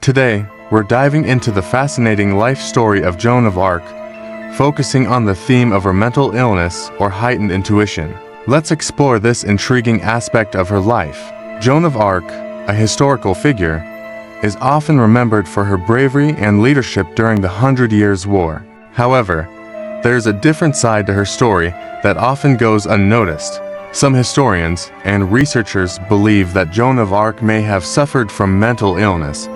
Today, we're diving into the fascinating life story of Joan of Arc, focusing on the theme of her mental illness or heightened intuition. Let's explore this intriguing aspect of her life. Joan of Arc, a historical figure, is often remembered for her bravery and leadership during the 100 Years' War. However, there's a different side to her story that often goes unnoticed. Some historians and researchers believe that Joan of Arc may have suffered from mental illness,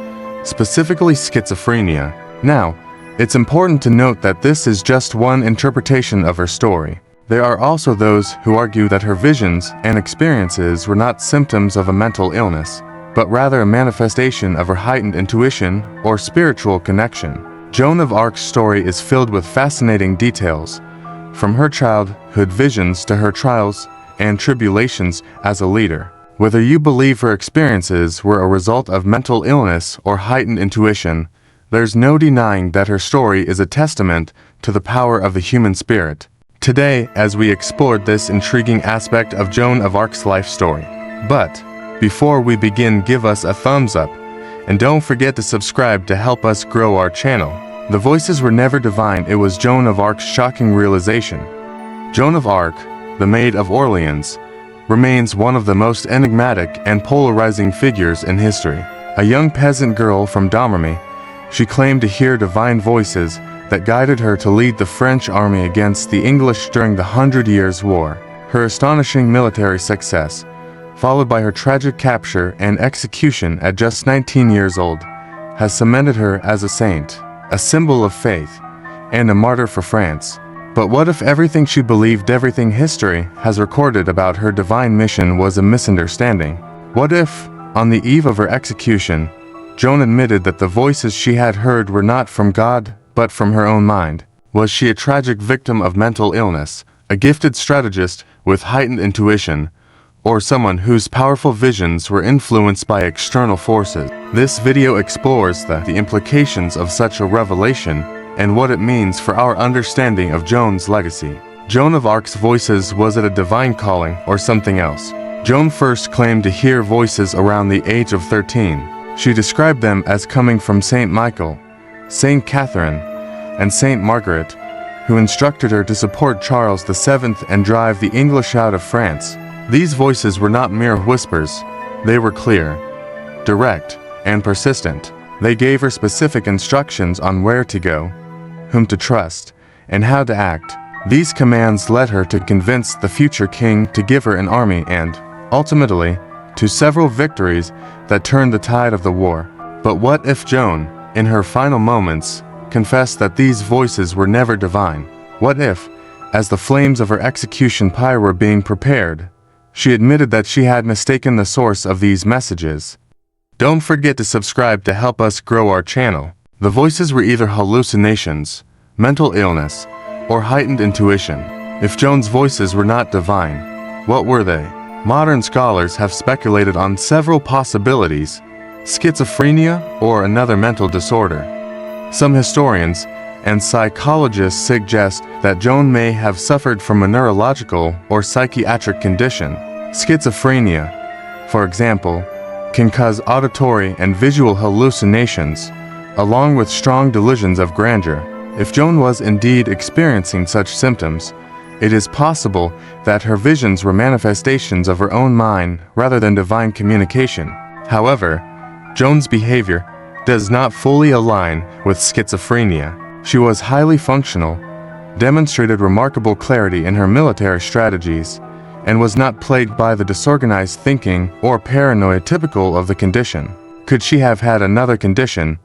specifically schizophrenia. Now, it's important to note that this is just one interpretation of her story. There are also those who argue that her visions and experiences were not symptoms of a mental illness, but rather a manifestation of her heightened intuition or spiritual connection. Joan of Arc's story is filled with fascinating details, from her childhood visions to her trials and tribulations as a leader. Whether you believe her experiences were a result of mental illness or heightened intuition, there's no denying that her story is a testament to the power of the human spirit. Today, as we explored this intriguing aspect of Joan of Arc's life story. But before we begin, give us a thumbs up, and don't forget to subscribe to help us grow our channel. The voices were never divine, it was Joan of Arc's shocking realization. Joan of Arc, the Maid of Orléans, remains one of the most enigmatic and polarizing figures in history. A young peasant girl from Domremy, she claimed to hear divine voices that guided her to lead the French army against the English during the 100 Years' War. Her astonishing military success, followed by her tragic capture and execution at just 19 years old, has cemented her as a saint, a symbol of faith, and a martyr for France. But what if everything she believed, everything history has recorded about her divine mission was a misunderstanding? What if, on the eve of her execution, Joan admitted that the voices she had heard were not from God, but from her own mind? Was she a tragic victim of mental illness, a gifted strategist with heightened intuition, or someone whose powerful visions were influenced by external forces? This video explores the implications of such a revelation and what it means for our understanding of Joan's legacy. Joan of Arc's voices, was it a divine calling or something else? Joan first claimed to hear voices around the age of 13. She described them as coming from Saint Michael, Saint Catherine, and Saint Margaret, who instructed her to support Charles VII and drive the English out of France. These voices were not mere whispers, they were clear, direct, and persistent. They gave her specific instructions on where to go, whom to trust, and how to act. These commands led her to convince the future king to give her an army and, ultimately, to several victories that turned the tide of the war. But what if Joan, in her final moments, confessed that these voices were never divine? What if, as the flames of her execution pyre were being prepared, she admitted that she had mistaken the source of these messages? Don't forget to subscribe to help us grow our channel. The voices were either hallucinations, mental illness, or heightened intuition. If Joan's voices were not divine, what were they? Modern scholars have speculated on several possibilities: schizophrenia or another mental disorder. Some historians and psychologists suggest that Joan may have suffered from a neurological or psychiatric condition. Schizophrenia, for example, can cause auditory and visual hallucinations, along with strong delusions of grandeur. If Joan was indeed experiencing such symptoms, it is possible that her visions were manifestations of her own mind rather than divine communication. However, Joan's behavior does not fully align with schizophrenia. She was highly functional, demonstrated remarkable clarity in her military strategies, and was not plagued by the disorganized thinking or paranoia typical of the condition. Could she have had another condition,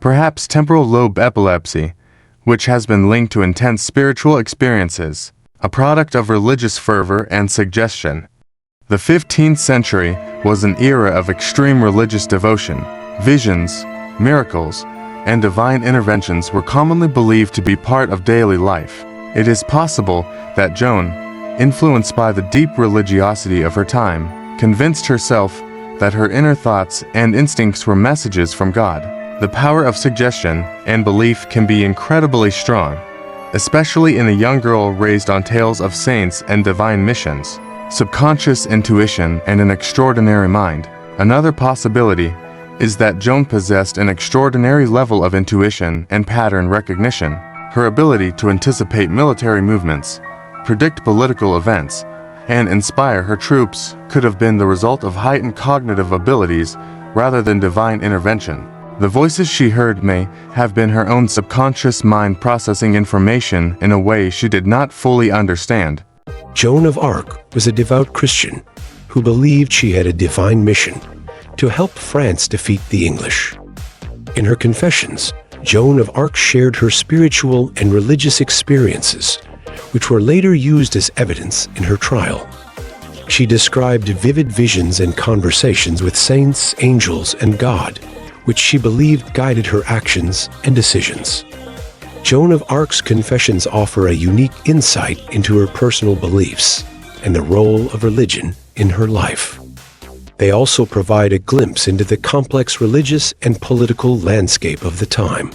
perhaps temporal lobe epilepsy, which has been linked to intense spiritual experiences, a product of religious fervor and suggestion? The 15th century was an era of extreme religious devotion. Visions, miracles, and divine interventions were commonly believed to be part of daily life. It is possible that Joan, influenced by the deep religiosity of her time, convinced herself that her inner thoughts and instincts were messages from God. The power of suggestion and belief can be incredibly strong, especially in a young girl raised on tales of saints and divine missions. Subconscious intuition and an extraordinary mind. Another possibility is that Joan possessed an extraordinary level of intuition and pattern recognition. Her ability to anticipate military movements, predict political events, and inspire her troops could have been the result of heightened cognitive abilities rather than divine intervention. The voices she heard may have been her own subconscious mind processing information in a way she did not fully understand. Joan of Arc was a devout Christian who believed she had a divine mission to help France defeat the English. In her confessions, Joan of Arc shared her spiritual and religious experiences, which were later used as evidence in her trial. She described vivid visions and conversations with saints, angels, and God, which she believed guided her actions and decisions. Joan of Arc's confessions offer a unique insight into her personal beliefs and the role of religion in her life. They also provide a glimpse into the complex religious and political landscape of the time.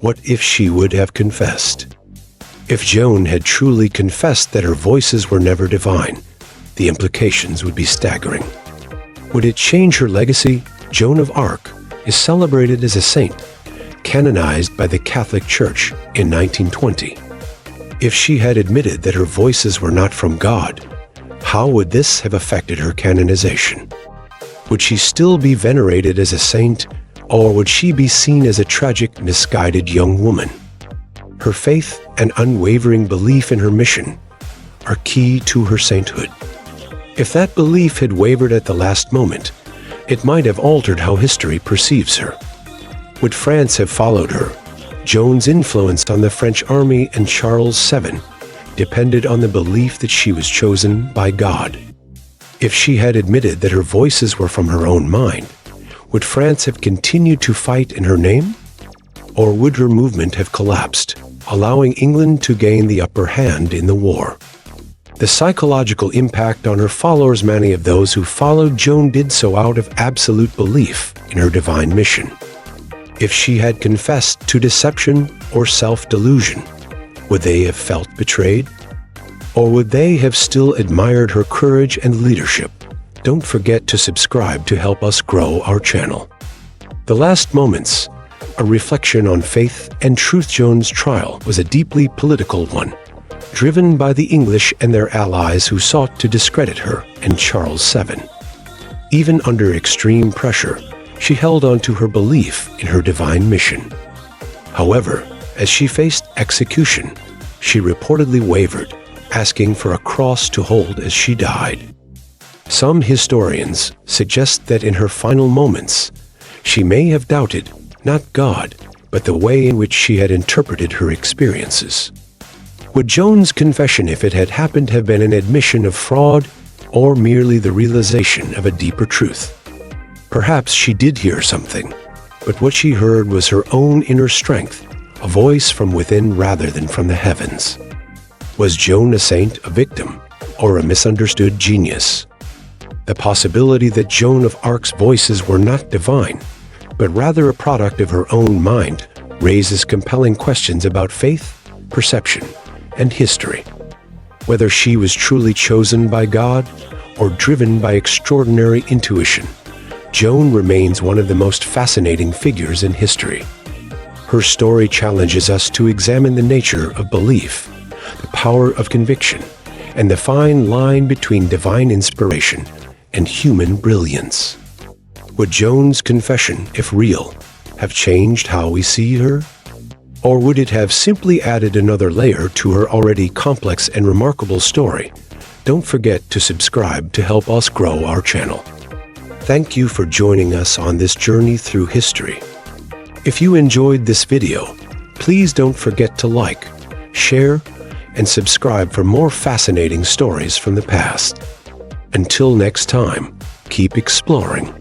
What if she would have confessed? If Joan had truly confessed that her voices were never divine, the implications would be staggering. Would it change her legacy? Joan of Arc is celebrated as a saint, canonized by the Catholic Church in 1920. If she had admitted that her voices were not from God, how would this have affected her canonization? Would she still be venerated as a saint, or would she be seen as a tragic, misguided young woman? Her faith and unwavering belief in her mission are key to her sainthood. If that belief had wavered at the last moment, it might have altered how history perceives her. Would France have followed her? Joan's influence on the French army and Charles VII depended on the belief that she was chosen by God. If she had admitted that her voices were from her own mind, would France have continued to fight in her name? Or would her movement have collapsed, allowing England to gain the upper hand in the war? The psychological impact on her followers, many of those who followed Joan did so out of absolute belief in her divine mission. If she had confessed to deception or self-delusion, would they have felt betrayed? Or would they have still admired her courage and leadership? Don't forget to subscribe to help us grow our channel. The Last Moments, a reflection on faith and truth. Joan's trial was a deeply political one, driven by the English and their allies who sought to discredit her and Charles VII. Even under extreme pressure, she held on to her belief in her divine mission. However, as she faced execution, she reportedly wavered, asking for a cross to hold as she died. Some historians suggest that in her final moments, she may have doubted not God, but the way in which she had interpreted her experiences. Would Joan's confession, if it had happened, have been an admission of fraud or merely the realization of a deeper truth? Perhaps she did hear something, but what she heard was her own inner strength, a voice from within rather than from the heavens. Was Joan a saint, a victim, or a misunderstood genius? The possibility that Joan of Arc's voices were not divine, but rather a product of her own mind, raises compelling questions about faith, perception, and history. Whether she was truly chosen by God or driven by extraordinary intuition, Joan remains one of the most fascinating figures in history. Her story challenges us to examine the nature of belief, the power of conviction, and the fine line between divine inspiration and human brilliance. Would Joan's confession, if real, have changed how we see her? Or would it have simply added another layer to her already complex and remarkable story? Don't forget to subscribe to help us grow our channel. Thank you for joining us on this journey through history. If you enjoyed this video, please don't forget to like, share, and subscribe for more fascinating stories from the past. Until next time, keep exploring.